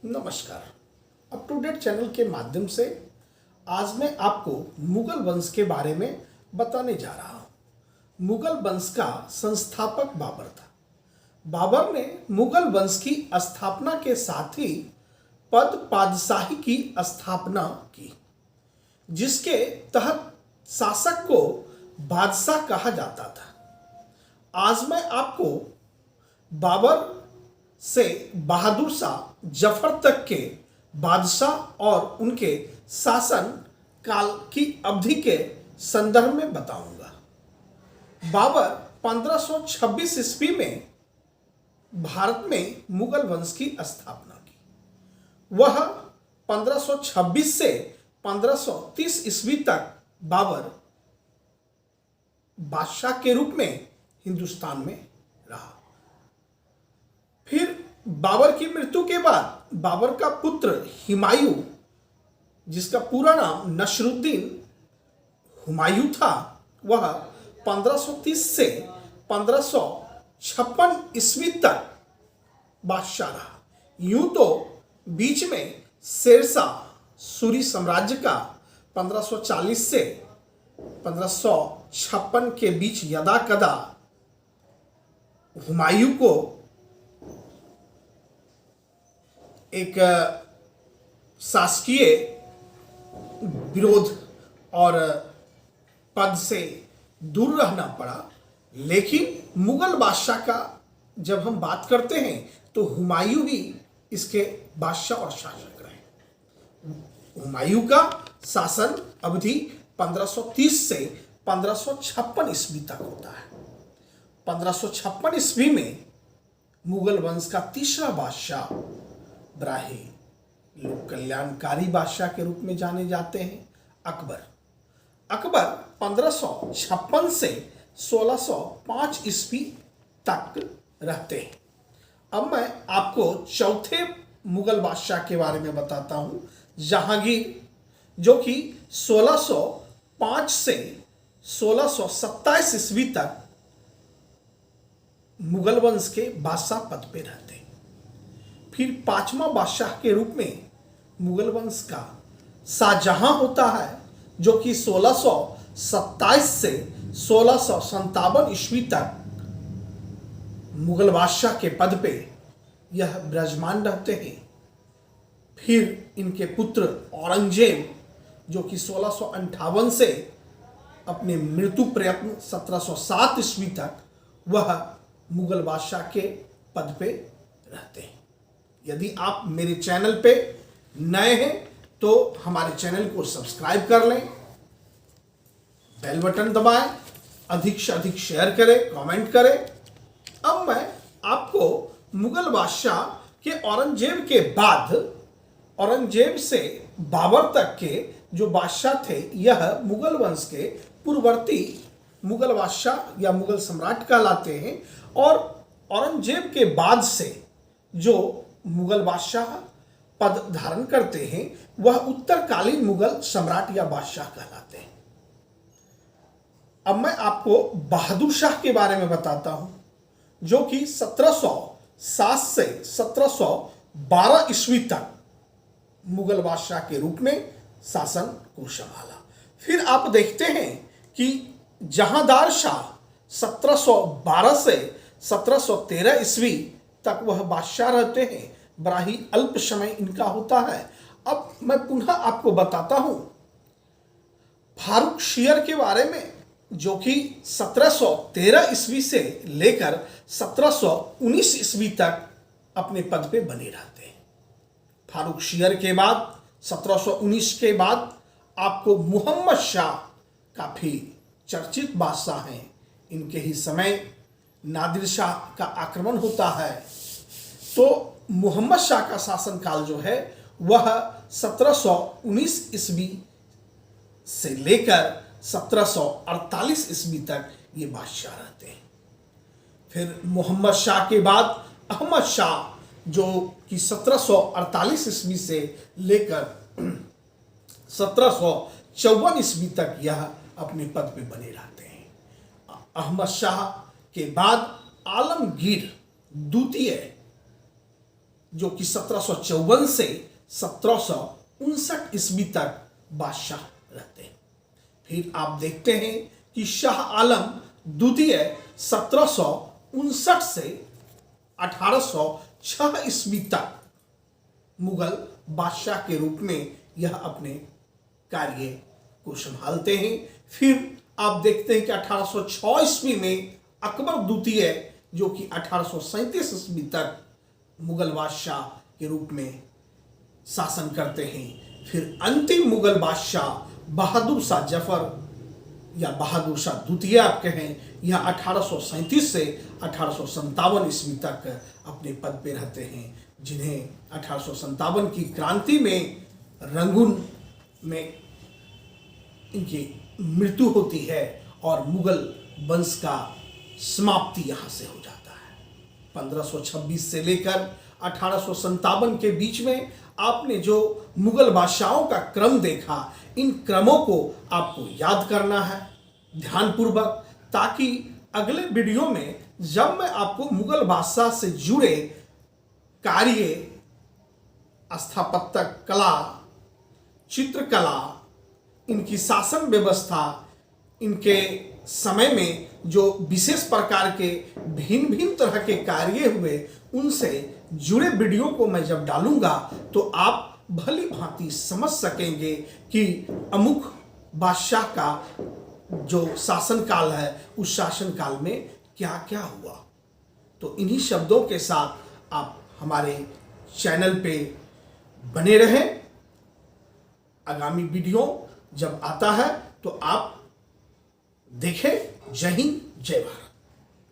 नमस्कार। Up to date channel के माध्यम से आज मैं आपको मुगल वंश के बारे में बताने जा रहा हूँ। मुगल वंश का संस्थापक बाबर था। बाबर ने मुगल वंश की स्थापना के साथ ही पद पादशाही की स्थापना की, जिसके तहत शासक को बादशाह कहा जाता था। आज मैं आपको बाबर से बहादुर शाह जफर तक के बादशाह और उनके शासन काल की अवधि के संदर्भ में बताऊंगा। बाबर 1526 ईस्वी में भारत में मुगल वंश की स्थापना की। वह 1526 से 1530 ईस्वी तक बाबर बादशाह के रूप में हिंदुस्तान में रहा। फिर बाबर की मृत्यु के बाद बाबर का पुत्र हुमायूं, जिसका पूरा नाम नसरुद्दीन हुमायूं था, वह 1530 से 1556 ईस्वी तक बादशाह रहा। यूं तो बीच में शेरशाह सूरी साम्राज्य का 1540 से 1556 के बीच यदा कदा हुमायूं को एक शासकीय विरोध और पद से दूर रहना पड़ा। लेकिन मुगल बादशाह का जब हम बात करते हैं तो हुमायूं ही इसके बादशाह और शासक रहे। हुमायूं का शासन अवधि 1530 से 1556 ईस्वी तक होता है। 1556 ईस्वी में मुगल वंश का तीसरा बादशाह ब्राही, लोग कल्याणकारी बादशाह के रूप में जाने जाते हैं, अकबर 1556 से 1605 ईस्वी तक रहते हैं। अब मैं आपको चौथे मुगल बादशाह के बारे में बताता हूं, जहांगीर, जो कि 1605 से 1627 ईस्वी तक मुगल वंश के बादशाह पद पे रहते हैं। फिर पांचवा बादशाह के रूप में मुगल वंश का शाहजहां होता है, जो कि 1627 से 1657 ईस्वी तक मुगल बादशाह के पद पे यह विराजमान रहते हैं। फिर इनके पुत्र औरंगजेब, जो कि 1658 से अपने मृत्यु पर्यंत 1707 ईस्वी तक वह मुगल बादशाह के पद पे रहते हैं। यदि आप मेरे चैनल पे नए हैं तो हमारे चैनल को सब्सक्राइब कर लें, बेल बटन दबाएं, अधिक से अधिक शेयर करें, कमेंट करें। अब मैं आपको मुगल बादशाह के औरंगजेब के बाद, औरंगजेब से बाबर तक के जो बादशाह थे, यह मुगल वंश के पूर्ववर्ती मुगल बादशाह या मुगल सम्राट कहलाते हैं। और औरंगजेब के बाद से जो मुगल बादशाह पद धारण करते हैं, वह उत्तरकालीन मुगल सम्राट या बादशाह कहलाते हैं। अब मैं आपको बहादुर शाह के बारे में बताता हूं, जो कि 1707 से 1712 ईस्वी तक मुगल बादशाह के रूप में शासन को संभाला। फिर आप देखते हैं कि जहांदार शाह 1712 से 1713 ईस्वी तक वह बादशाह रहते हैं। बड़ा ही अल्प समय इनका होता है। अब मैं पुनः आपको बताता हूं फारूक शेर के बारे में, जो कि 1713 ईस्वी से लेकर 1719 ईस्वी तक अपने पद पे बने रहते हैं। फारूक शेर के बाद 1719 के बाद आपको मोहम्मद शाह, काफी चर्चित बादशाह हैं। इनके ही समय नादिर शाह का आक्रमण होता है। तो मोहम्मद शाह का शासनकाल जो है वह 1719 ईस्वी से लेकर 1748 ईस्वी तक ये बादशाह रहते हैं। फिर मोहम्मद शाह के बाद अहमद शाह, जो कि 1748 ईस्वी से लेकर 1754 ईस्वी तक यह अपने पद पे बने रहते हैं। अहमद शाह के बाद आलमगीर द्वितीय जो कि 1754 से 1759 ईस्वी तक बादशाह रहते हैं। फिर आप देखते हैं कि शाह आलम द्वितीय 1759 से 1806 ईस्वी तक मुगल बादशाह के रूप में यह अपने कार्य को संभालते हैं। फिर आप देखते हैं कि 1806 ईस्वी में अकबर द्वितीय जो कि 1837 ईस्वी तक मुगल बादशाह के रूप में शासन करते हैं। फिर अंतिम मुगल बादशाह बहादुर शाह जफर या बहादुर शाह द्वितीय आप कहें, यह 1837 से 1857 ईस्वी तक अपने पद पे रहते हैं, जिन्हें 1857 की क्रांति में रंगून में इनकी मृत्यु होती है और मुगल वंश का समाप्ति यहाँ से हो जाता है। 1526 से लेकर 1857 के बीच में आपने जो मुगल बादशाहों का क्रम देखा, इन क्रमों को आपको याद करना है ध्यानपूर्वक, ताकि अगले वीडियो में जब मैं आपको मुगल बादशाह से जुड़े कार्य, स्थापत्य कला, चित्रकला, इनकी शासन व्यवस्था, इनके समय में जो विशेष प्रकार के भिन्न भिन्न तरह के कार्य हुए, उनसे जुड़े वीडियो को मैं जब डालूंगा तो आप भली भांति समझ सकेंगे कि अमुक बादशाह का जो शासन काल है उस शासन काल में क्या क्या हुआ। तो इन्हीं शब्दों के साथ आप हमारे चैनल पे बने रहें। आगामी वीडियो जब आता है तो आप देखें। जय हिंद, जय भारत।